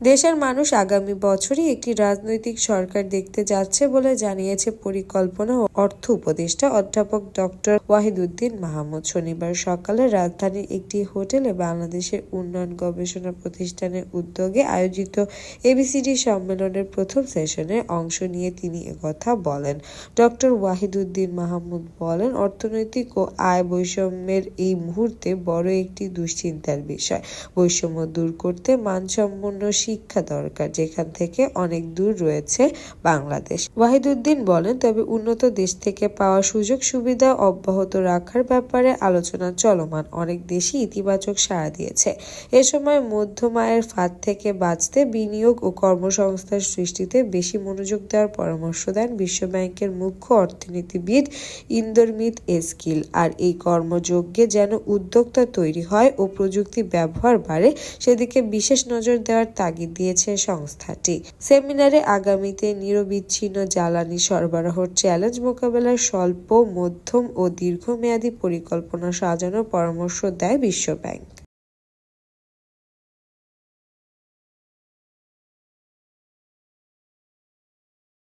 দেশের মানুষ আগামী বছরই একটি রাজনৈতিক সরকার দেখতে যাচ্ছে বলে জানিয়েছে পরিকল্পনা ও অর্থ উপদেষ্টা অধ্যাপক ডক্টর ওয়াহিদুদ্দিন মাহমুদ। শনিবার সকালে রাজধানীর একটি হোটেলে বাংলাদেশের উন্নয়ন গবেষণা প্রতিষ্ঠানের উদ্যোগে আয়োজিত এবিসিডি সম্মেলনের প্রথম সেশনে অংশ নিয়ে তিনি একথা বলেন। ডক্টর ওয়াহিদুদ্দিন মাহমুদ বলেন, অর্থনৈতিক ও আয় বৈষম্যের এই মুহূর্তে বড় একটি দুশ্চিন্তার বিষয়। বৈষম্য দূর করতে মানসম্পন্ন শিক্ষা দরকার, যেখান থেকে অনেক দূর রয়েছে বাংলাদেশ। ওয়াহিদুদ্দিন বলেন, তবে উন্নত দেশ থেকে পাওয়া সুযোগ সুবিধা অব্যাহত রাখার ব্যাপারে আলোচনা চলমান। অনেক দেশই ইতিবাচক সাড়া দিয়েছে। এ সময় মধ্যম আয়ের ফাঁদ থেকে বাঁচতে বিনিয়োগ ও কর্মসংস্থান সৃষ্টিতে বেশি মনোযোগ দেওয়ার পরামর্শ দেন বিশ্বব্যাংকের মুখ্য অর্থনীতিবিদ ইন্দরমিত এসকিল। আর এই কর্মযজ্ঞে যেন উদ্যোক্তা তৈরি হয় ও প্রযুক্তি ব্যবহার বাড়ে, সেদিকে বিশেষ নজর দেওয়ার তাগিদ দিয়েছে সংস্থাটি। সেমিনারে আগামীতে নিরবিচ্ছিন্ন জ্বালানি সরবরাহের চ্যালেঞ্জ মোকাবেলার স্বল্প, মধ্যম ও দীর্ঘমেয়াদী পরিকল্পনা সাজানোর পরামর্শ দেয় বিশ্বব্যাংক।